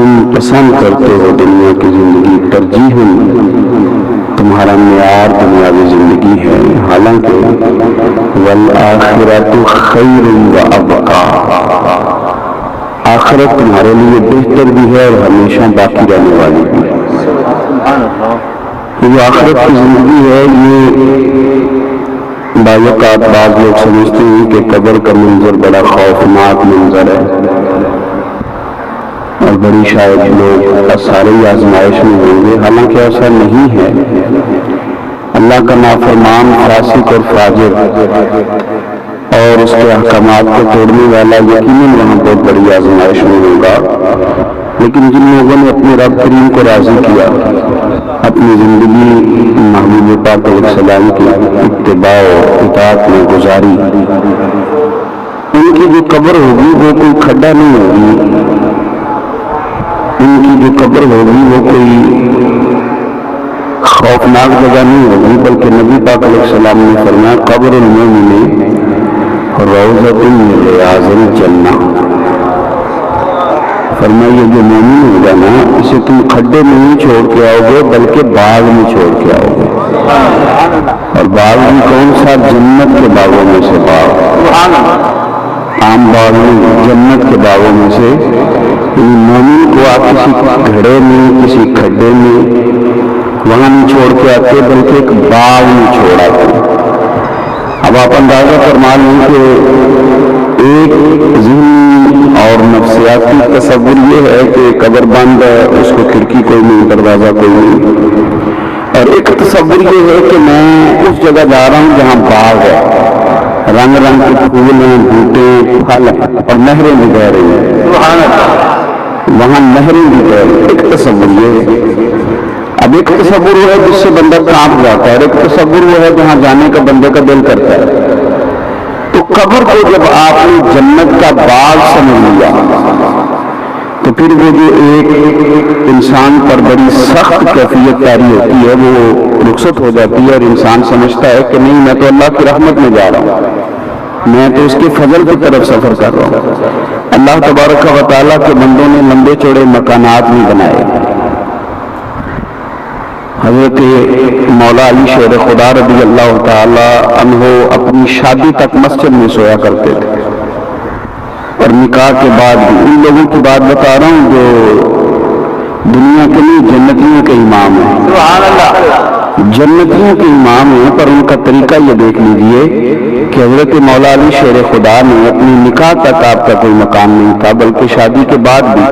تم پسند کرتے ہو دنیا کی زندگی، ترجیحاً تمہارا معیار دنیاوی زندگی ہے، حالانکہ والآخرۃ خیر وابقیٰ، آخرت تمہارے لیے بہتر بھی ہے اور ہمیشہ باقی رہنے والی بھی ہے۔ جو آخرت کی زندگی ہے، یہ بعض اوقات بعض لوگ سمجھتے ہیں کہ قبر کا منظر بڑا خوفناک منظر ہے اور بڑی شاید لوگ سارے آزمائش میں ہوں گے، حالانکہ ایسا نہیں ہے۔ اللہ کا نافرمان، فاسق اور فاجر اور اس کے احکامات کو توڑنے والا یقیناً وہاں بہت بڑی آزمائش میں ہوگا، لیکن جن لوگوں نے اپنے رب کریم کو راضی کیا، اپنی زندگی محبوب پاک علیہ السلام کی اتباع و اطاعت میں گزاری، ان کی جو قبر ہوگی وہ کوئی کھڈا نہیں ہوگی، ان کی جو قبر ہوگی وہ کوئی خوفناک جگہ نہیں ہوگی، بلکہ نبی پاک علیہ السلام نے فرمایا قبر المومن روضۃ من ریاض الجنہ، فرمایا جو مومن ہوگا نا، اسے تم کھڈے میں نہیں چھوڑ کے آؤ گے بلکہ باغ میں چھوڑ کے آؤ گے، اور باغ بھی کون سا؟ جنت کے باغوں میں سے باغ، عام باغ میں، جنت کے باغوں میں سے۔ مومن کو آپ کسی گھڑے میں، کسی کھڈے میں وہاں نہیں چھوڑ کے آتے بلکہ ایک باغ میں چھوڑ آتے۔ اب آپ اندازہ فرما لیں کہ ایک ذہنی اور نفسیاتی تصور یہ ہے کہ قبر بند ہے، اس کو کھڑکی کوئی نہیں، دروازہ کوئی نہیں، اور ایک تصور یہ ہے کہ میں اس جگہ جا رہا ہوں جہاں باغ ہے، رنگ رنگ کے پھول ہیں، بوٹے، پھل ہیں اور نہریں بھی بہہ رہی ہیں، وہاں نہریں بھی بہہ رہی ہیں۔ ایک تصور یہ ہے۔ اب ایک تصور وہ ہے جس سے بندہ کانپ جاتا ہے، اور ایک تصور وہ ہے جہاں جانے کا بندے کا دل کرتا ہے۔ تو قبر کو جب آپ نے جنت کا باغ سمجھ لیا تو پھر وہ جو ایک انسان پر بڑی سخت کیفیت طاری ہوتی ہے وہ رخصت ہو جاتی ہے، اور انسان سمجھتا ہے کہ نہیں، میں تو اللہ کی رحمت میں جا رہا ہوں، میں تو اس کے فضل کی طرف سفر کر رہا ہوں۔ اللہ تبارک و تعالیٰ کے بندوں نے لمبے چوڑے مکانات نہیں بنائے۔ حضرت مولا علی شیر خدا رضی اللہ تعالی عنہ اپنی شادی تک مسجد میں سویا کرتے تھے، اور نکاح کے بعد ان لوگوں کی بات بتا رہا ہوں جو دنیا کے نہیں، جنتیوں کے امام ہیں، سبحان اللہ، جنتیوں کے امام ہیں، پر ان کا طریقہ یہ دیکھ لیجئے کہ حضرت مولا علی شیر خدا نے اپنی نکاح تک آپ کا کوئی مقام نہیں تھا، بلکہ شادی کے بعد بھی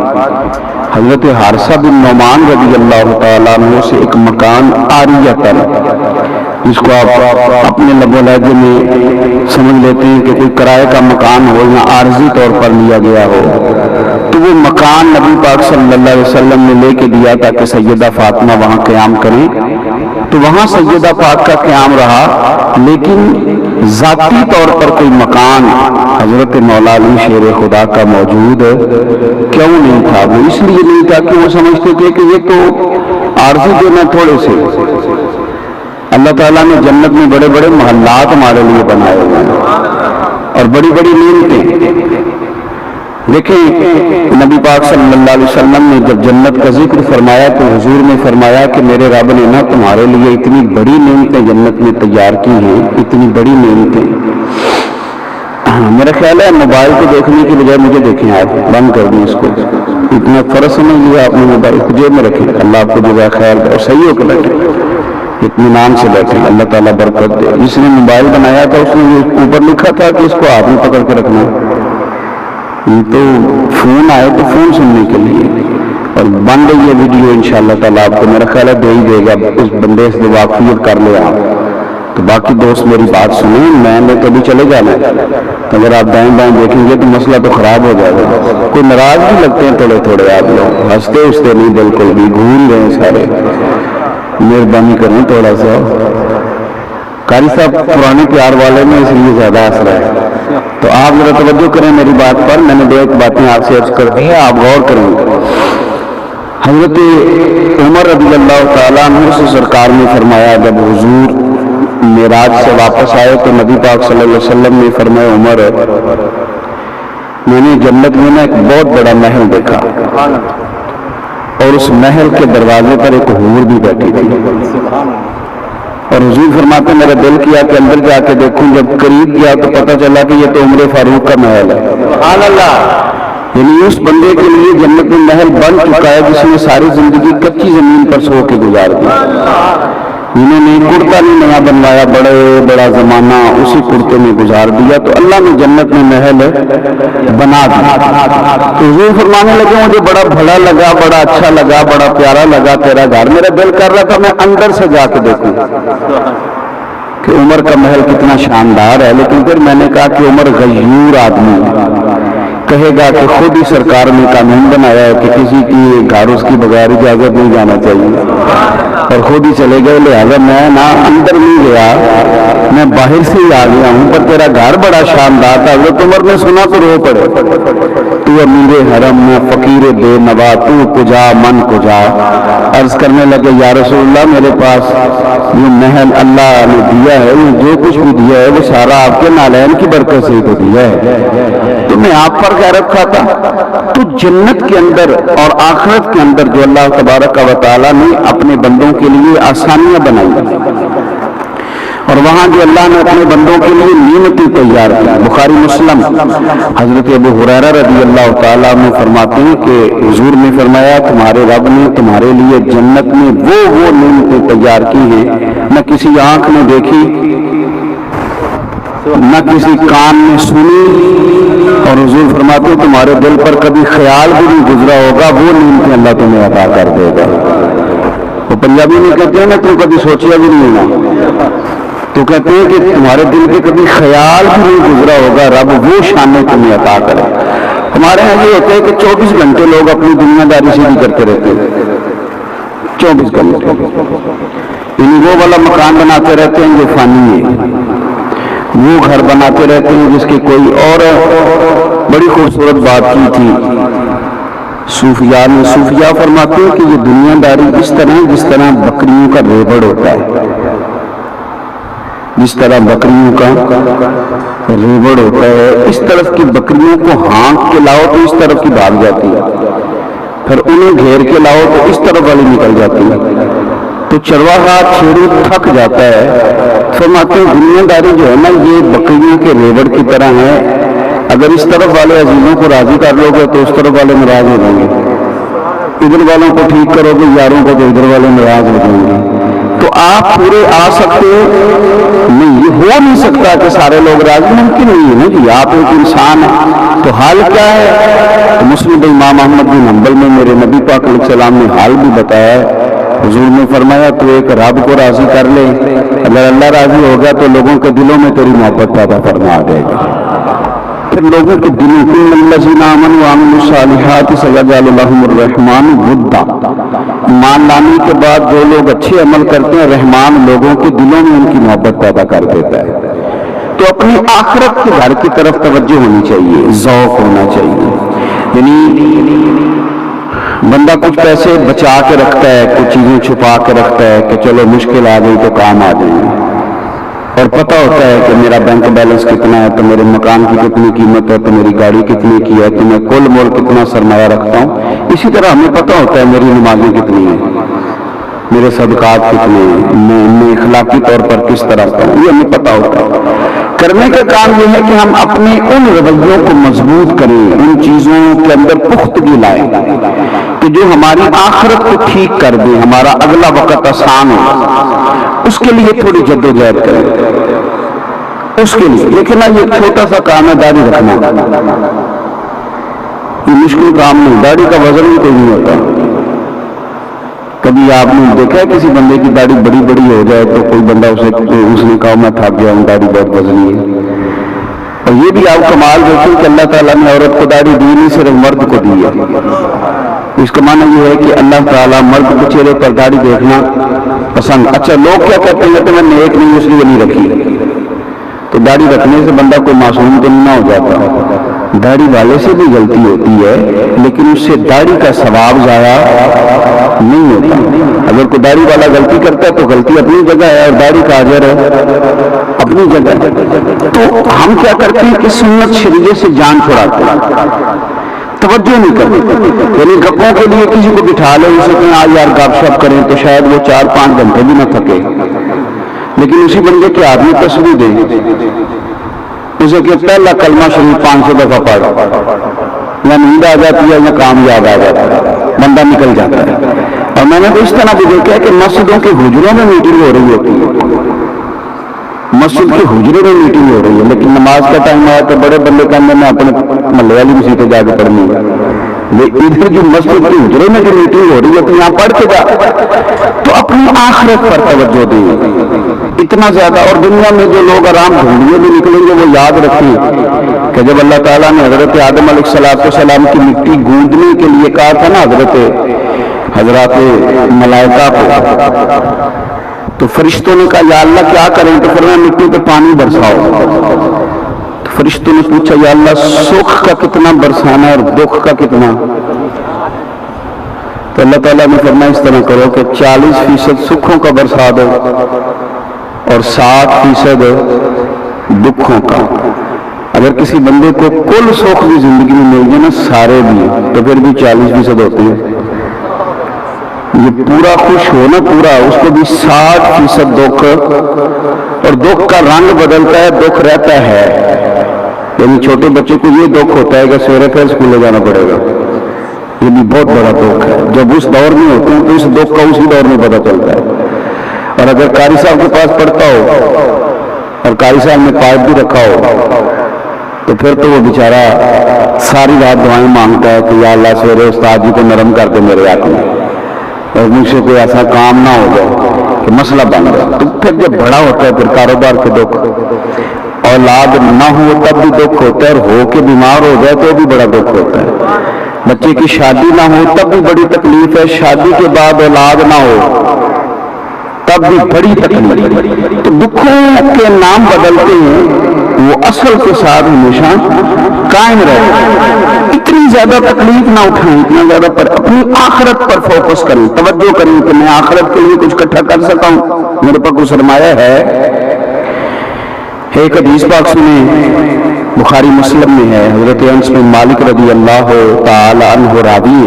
حضرت حارثہ بن نعمان رضی اللہ تعالیٰ عنہ سے ایک مکان عاریۃ، جس کو آپ اپنے لب و لہجے میں سمجھ لیتے ہیں کہ کوئی کرائے کا مکان ہو یا عارضی طور پر لیا گیا ہو، تو وہ مکان نبی پاک صلی اللہ علیہ وسلم نے لے کے دیا تاکہ سیدہ فاطمہ وہاں قیام کریں، تو وہاں سیدہ پاک کا قیام رہا، لیکن ذاتی طور پر کوئی مکان حضرت مولا علی شیر خدا کا موجود کیوں نہیں تھا؟ وہ اس لیے نہیں تھا کہ وہ سمجھتے تھے کہ یہ تو عارضی دینا تھوڑے سے، اللہ تعالیٰ نے جنت میں بڑے بڑے محلات ہمارے لیے بنائے ہوئے ہیں اور بڑی بڑی نعمتیں۔ دیکھیں نبی پاک صلی اللہ علیہ وسلم نے جب جنت کا ذکر فرمایا تو حضور نے فرمایا کہ میرے رب نے نا تمہارے لیے اتنی بڑی نعمتیں جنت میں تیار کی ہیں، اتنی بڑی نعمتیں۔ میرا خیال ہے موبائل کو دیکھنے کی بجائے مجھے دیکھیں، آپ بند کر دیں اس کو، اتنا فرض سمجھ لیا آپ نے، موبائل کو جیب میں رکھیں، اللہ آپ کو جزائے خیر دے اور صحیح ہو کے بیٹھیں، اطمینان سے بیٹھیں، اللہ تعالیٰ برکت دے۔ جس نے موبائل بنایا تھا اس نے اوپر لکھا تھا کہ اس کو ہاتھ میں پکڑ کے رکھنا، تو فون آئے تو فون سننے کے لیے، اور بن گئی یہ ویڈیو انشاءاللہ تعالیٰ آپ کو میرا خیال ہے دے ہی دے گا، اس بندے سے واقفیت کر لے آپ، تو باقی دوست میری بات سنیں، میں نے کبھی چلے جانا ہے، اگر آپ دائیں بائیں دیکھیں گے تو مسئلہ تو خراب ہو جائے گا۔ کوئی ناراض بھی لگتے ہیں تھوڑے تھوڑے آپ لوگ، ہنستے ہنستے نہیں، بالکل بھی بھول رہے ہیں سارے، مہربانی کریں تھوڑا سا، قاری صاحب پرانے پیار والے میں اس لیے زیادہ اثر ہے، تو آپ ذرا توجہ کریں میری بات پر، میں نے دو ایک باتیں آپ سے عرض کر دی ہیں، آپ غور کریں۔ حضرت عمر رضی اللہ تعالیٰ عنہ سے سرکار نے فرمایا، جب حضور معراج سے واپس آئے تو نبی پاک صلی اللہ علیہ وسلم نے فرمایا عمر میں نے جنت میں نا ایک بہت بڑا محل دیکھا، اور اس محل کے دروازے پر ایک حور بھی بیٹھی تھی. اور حضور فرماتے میرا دل کیا کہ اندر جا کے دیکھوں. جب قریب گیا تو پتہ چلا کہ یہ تو عمر فاروق کا محل ہے. سبحان اللہ. یعنی اس بندے کے لیے جنت میں محل بن چکا ہے جس نے ساری زندگی کچی زمین پر سو کے گزار دی. انہوں نے کرتا نہیں نیا بنوایا, بڑا زمانہ اسی کرتے میں گزار دیا, تو اللہ نے جنت میں محل بنا دیا. تو حضور فرمانے لگے مجھے بڑا بھلا لگا, بڑا اچھا لگا, بڑا پیارا لگا تیرا گھر. میرا دل کر رہا تھا میں اندر سے جا کے دیکھوں کہ عمر کا محل کتنا شاندار ہے. لیکن پھر میں نے کہا کہ عمر غیور آدمی ہے, کہے گا کہ خود ہی سرکار نے قانون بنایا ہے کہ کسی کی گھر اس کی بغیر اجازت نہیں جانا چاہیے, اور خود ہی چلے گئے. لہٰذا میں نہ اندر نہیں گیا, میں باہر سے ہی آ گیا ہوں. پر تیرا گھر بڑا شاندار تھا. حضرت عمر نے سنا تو رو پڑے, تو امیر حرم میں فقیر بے نوا, تو کجا من کجا. عرض کرنے لگے یا رسول اللہ میرے پاس یہ محل اللہ نے دیا ہے, جو کچھ بھی دیا ہے وہ سارا آپ کے نالین کی برکت سے ہی تو دیا ہے, تو میں آپ پر غیرت کھاتا. تو جنت کے اندر اور آخرت کے اندر جو اللہ تبارک و تعالیٰ نے اپنے بندوں کے لیے آسانیاں بنائی, اور وہاں جو اللہ نے اپنے بندوں کے لیے نعمتیں تیار کی. بخاری مسلم حضرت ابو ہریرہ رضی اللہ تعالیٰ عنہ فرماتے ہیں کہ حضور نے فرمایا تمہارے رب نے تمہارے لیے جنت میں وہ نعمتیں تیار کی ہیں نہ کسی آنکھ نے دیکھی, نہ کسی کان نے سنی, اور حضور فرماتے ہیں تمہارے دل پر کبھی خیال بھی نہیں گزرا ہوگا, وہ نعمتیں اللہ تمہیں عطا کر دے گا. وہ پنجابی میں کہتے ہیں نا تم کبھی سوچیا بھی نہیں ہونا, تو کہتے ہیں کہ تمہارے دل پہ کبھی خیال بھی نہیں گزرا ہوگا, رب وہ شانیں تمہیں عطا کرے. ہمارے یہاں یہ ہوتا ہے کہ 24 گھنٹے لوگ اپنی دنیا داری سے بھی کرتے رہتے ہیں, 24 گھنٹے یعنی وہ والا مکان بناتے رہتے ہیں جو فانی ہے, وہ گھر بناتے رہتے ہیں جس کی کوئی. اور بڑی خوبصورت بات کی تھی صوفیاء فرماتے ہیں کہ یہ دنیا داری اس طرح بکریوں کا ریوڑ ہوتا ہے, جس طرح بکریوں کا ریوڑ ہوتا ہے, اس طرف کی بکریوں کو ہانک کے لاؤ تو اس طرف کی بھاگ جاتی ہے, پھر انہیں گھیر کے لاؤ تو اس طرف والی نکل جاتی ہے, تو چرواہا چھیڑو تھک جاتا ہے. فرماتے ہیں دنیا داری جو ہے نا یہ بکریوں کے ریوڑ کی طرح ہے, اگر اس طرف والے عزیزوں کو راضی کر لو گے تو اس طرف والے ناراض ہو جائیں گے, ادھر والوں کو ٹھیک کرو گے یاروں کو تو ادھر والے ناراض ہو جائیں گے. تو آپ پورے آ سکتے نہیں, یہ ہو نہیں سکتا کہ سارے لوگ راضی, ممکن نہیں ہے نا جی, آپ ایک انسان ہیں. تو حال کیا ہے؟ تو مسند امام احمد بن حنبل میں میرے نبی پاک علیہ السلام نے حال بھی بتایا ہے. حضور نے فرمایا تو ایک رب کو راضی کر لے, اگر اللہ راضی ہوگا تو لوگوں کے دلوں میں تیری محبت پیدا فرما دے گا. پھر لوگوں کے دلوں ان الذین آمنوا وعملوا الصالحات سیجعل لهم الرحمن ودا, مان لانے کے بعد جو لوگ اچھے عمل کرتے ہیں رحمان لوگوں کے دلوں میں ان کی محبت پیدا کر دیتا ہے. تو اپنی آخرت کے گھر کی طرف توجہ ہونی چاہیے, ذوق ہونا چاہیے. یعنی بندہ کچھ پیسے بچا کے رکھتا ہے, کچھ چیزیں چھپا کے رکھتا ہے کہ چلو مشکل آ گئی تو کام آ جائیں گے, اور پتہ ہوتا ہے کہ میرا بینک بیلنس کتنا ہے, تو میرے مکان کی کتنی قیمت ہے, تو میری گاڑی کتنی کی ہے, تو میں کل مول کتنا سرمایہ رکھتا ہوں. اسی طرح ہمیں پتہ ہوتا ہے میری نمازیں کتنی ہیں, میرے صدقات کتنے ہیں, میں اخلاقی طور پر کس طرح کا ہوں, یہ ہمیں پتہ ہوتا ہے. کرنے کا کام یہ ہے کہ ہم اپنے ان رویوں کو مضبوط کریں, ان چیزوں کے اندر پختگی لائیں کہ جو ہماری آخرت کو ٹھیک کر دیں, ہمارا اگلا وقت آسان ہو. اس کے لیے تھوڑی جدوجہد کریں, اس کے لیے. لیکن یہ چھوٹا سا کام ہے داڑھی رکھنا, یہ مشکل کام نہیں, داڑھی کا وزن بھی کوئی نہیں ہوتا. کبھی آپ نے دیکھا ہے کسی بندے کی داڑھی بڑی بڑی ہو جائے تو کوئی بندہ اس نے کہا میں تھک گیا ہوں, داڑھی بہت وزنی ہے. اور یہ بھی آپ کمال دیکھیں کہ اللہ تعالیٰ نے عورت کو داڑھی دی نہیں, صرف مرد کو دی ہے. اس کا معنی یہ ہے کہ اللہ تعالیٰ مرد کے چہرے پر داڑھی دیکھنا پسند. اچھا لوگ کیا کہتے ہیں کہ میں نیک نہیں اس لیے نہیں رکھی, تو داڑھی رکھنے سے بندہ کوئی معصوم تو نہ ہو جاتا. داڑھی والے سے بھی غلطی ہوتی ہے لیکن اس سے داڑھی کا ثواب ضائع نہیں ہوتا. اگر کوئی داڑھی والا غلطی کرتا ہے تو غلطی اپنی جگہ ہے اور داڑھی کا اجر اپنی جگہ ہے. تو ہم کیا کرتے ہیں کہ سنت شریعت سے جان چھڑاتے ہیں. توجہ نہیں کرتے. یعنی گپوں کے لیے کسی کو بٹھا لے اسے کہ آج یار گپ شپ کریں تو شاید وہ 4-5 گھنٹے بھی نہ تھکے, لیکن اسی بندے کے آدمی تصویر دیں اسے کہ پہلا کلمہ شریف 500 دفعہ پڑھ, یا نیند آ جاتی ہے یا کام یاد آ جاتا ہے, بندہ نکل جاتا ہے. اور میں نے تو اس طرح بھی دیکھا ہے کہ مسجدوں کے حجروں میں میٹنگ ہو رہی ہوتی ہے, مسجد کے حجرے میں میٹنگ ہو رہی ہے, لیکن نماز کا ٹائم آیا تو بڑے بندے کا میں اپنے محلے والی مسجد جا کے پڑھنی ہے. ادھر جو مسجد کے حجرے میں جو میٹنگ ہو رہی ہے تو یہاں پڑھ کے جا, تو اپنی آخرت پر توجہ دیں اتنا زیادہ. اور دنیا میں جو لوگ آرام ڈھونڈنے بھی نکلیں گے وہ یاد رکھیں کہ جب اللہ تعالیٰ نے حضرت آدم علیہ السلام کی مٹی گوندنے کے لیے کہا تھا نا حضرات ملائکہ کو, تو فرشتوں نے کہا یا اللہ کیا کریں, تو فرمایا مٹی پہ پانی برساؤ. تو فرشتوں نے پوچھا یا اللہ سکھ کا کتنا برسانا اور دکھ کا کتنا؟ تو اللہ تعالیٰ نے فرمایا اس طرح کرو کہ 40% سکھوں کا برسا دو اور 60% دکھوں کا. اگر کسی بندے کو کل سکھ بھی زندگی میں مل جائے نا سارے بھی, تو پھر بھی 40% ہوتے ہیں. یہ پورا خوش ہو نا پورا, اس کو بھی 60% دکھ, اور دکھ کا رنگ بدلتا ہے, دکھ رہتا ہے. یعنی چھوٹے بچے کو یہ دکھ ہوتا ہے کہ سویرے پھر اسکول جانا پڑے گا, یہ بھی بہت بڑا دکھ ہے. جب اس دور میں ہوتے ہیں تو اس دکھ کا اسی دور میں پتہ چلتا ہے. اور اگر قاری صاحب کے پاس پڑھتا ہو اور قاری صاحب نے پائپ بھی رکھا ہو تو پھر تو وہ بیچارہ ساری رات دعائیں مانگتا ہے کہ یا اللہ سویرے استاد جی کو نرم کر دے میرے ہاتھ میں, اور مجھ سے کوئی ایسا کام نہ ہو جائے کہ مسئلہ بن جائے. تو پھر جب بڑا ہوتا ہے پھر کاروبار کے دکھ, اولاد نہ ہو تب بھی دکھ ہوتا ہے, اور ہو کے بیمار ہو جائے تو بھی بڑا دکھ ہوتا ہے. بچے کی شادی نہ ہو تب بھی بڑی تکلیف ہے, شادی کے بعد اولاد نہ ہو تب بھی بڑی تکلیف. تو دکھوں کے نام بدلتے ہیں, وہ اصل کے ساتھ ہمیشہ قائم رہے. اتنی زیادہ تکلیف نہ اٹھائیں, اتنا زیادہ پر اپنی آخرت پر فوکس کریں, توجہ کریں کہ میں آخرت کے لیے کچھ اکٹھا کر سکتا ہوں, میرے پاس کچھ سرمایہ ہے. ایک حدیث پاک سنیں, بخاری مسلم میں ہے, حضرت انس بن مالک رضی اللہ تعالی عنہ راوی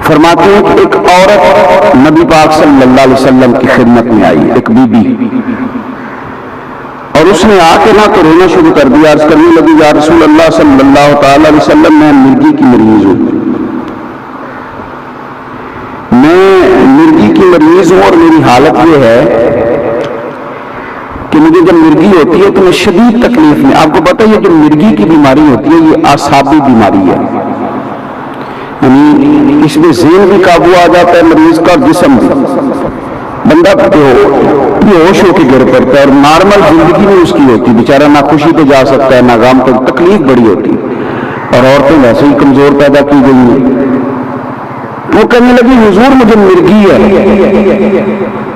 فرماتے ہیں کہ ایک عورت نبی پاک صلی اللہ علیہ وسلم کی خدمت میں آئی, ایک بی بی, اور اس نے آ کے نہ تو رونا شروع کر دیا, عرض کرنے لگی یا رسول اللہ صلی اللہ تعالی علیہ وسلم میں مرگی کی مریض ہوں, میں مرگی کی مریض ہوں, اور میری حالت یہ ہے کہ مجھے جب مرگی ہوتی ہے تو میں شدید تکلیف میں. آپ کو پتہ ہے یہ جو مرگی کی بیماری ہوتی ہے یہ اعصابی بیماری ہے, یعنی اس میں ذہن بھی قابو آ جاتا ہے مریض کا, جسم بھی, بندہ بے ہوش ہو کے گر پڑتا ہے, اور نارمل زندگی میں اس کی ہوتی, بیچارہ نہ خوشی پہ جا سکتا ہے نہ غم پہ, تکلیف بڑی ہوتی. اور عورتیں ویسے ہی کمزور پیدا کی گئی ہیں. وہ کہنے لگی حضور مجھے مرگی ہے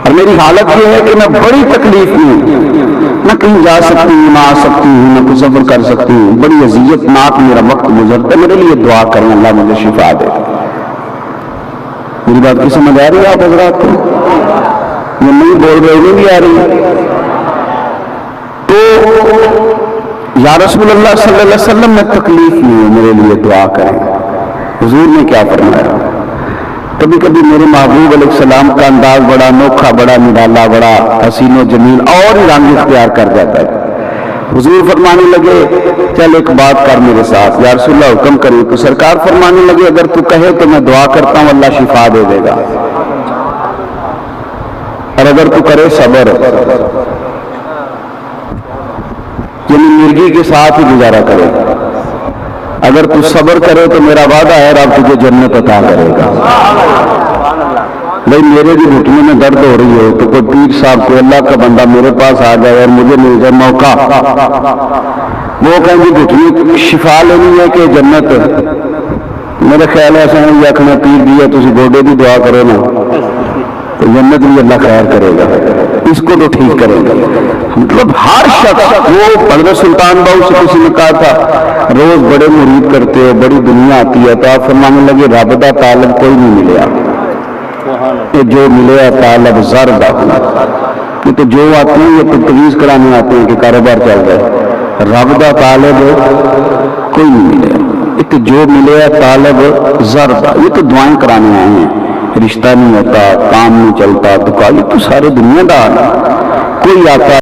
اور میری حالت یہ ہے کہ میں بڑی تکلیف میں, نہ کہیں جا سکتی ہوں, نہ آ سکتی ہوں, نہ کچھ سفر کر سکتی ہوں, بڑی اذیت ناک میرا وقت گزرتا ہے, میرے لیے دعا کریں اللہ مجھے شفا دے. میری بات کی سمجھ آ رہی ہے آپ حضرات کو؟ یہ نہیں بول رہے, نہیں بھی آ رہی. تو یا رسول اللہ صلی اللہ علیہ وسلم میں تکلیف نہیں ہے, میرے لیے دعا کریں. حضور نے کیا فرمایا؟ کبھی کبھی میرے محبوب علیہ السلام کا انداز بڑا انوکھا, بڑا نرالا, بڑا حسین و جمیل اور رنگ اختیار کر جاتا ہے. حضور فرمانے لگے چل ایک بات کر میرے ساتھ. یا رسول اللہ حکم کریں. تو سرکار فرمانے لگے اگر تو کہے تو میں دعا کرتا ہوں اللہ شفا دے دے گا, اور اگر تو کرے صبر, یعنی مرگی کے ساتھ ہی گزارا کرے, اگر تو صبر کرے تو میرا وعدہ ہے رب تجھے جنت عطا کرے گا. بھائی میرے بھی گھٹنے میں درد ہو رہی ہے تو کوئی پیر صاحب کو اللہ کا بندہ میرے پاس آ جائے اور مجھے مل جائے موقع, وہ کہیں گے گھٹنے شفا لینی ہے کہ جنت. میرے خیال ہے ایسا نہیں آخنا پیر بھی ہے تھی گوڈے کی دعا کرو نا تو جنت بھی اللہ خیر کرے گا, اس کو تو ٹھیک کرے گا. مطلب ہر شخص, وہ حضرت سلطان باؤ سے کسی نے کہا تھا روز بڑے مرید کرتے ہو, بڑی دنیا آتی ہے, تو آپ فرمانے لگے رب دا طالب کوئی نہیں ملیا, جو ملے طالب زر دا. تو جو آتے ہیں یہ تجویز کرانے آتے ہیں کہ کاروبار چل رہا ہے, رب دا طالب کوئی نہیں ملے. ایک جو ملے طالب زر، یہ تو دعائیں کرانے آئے ہیں، رشتہ نہیں ہوتا، کام نہیں چلتا، دکان، یہ تو سارے دنیا دار، کوئی آتا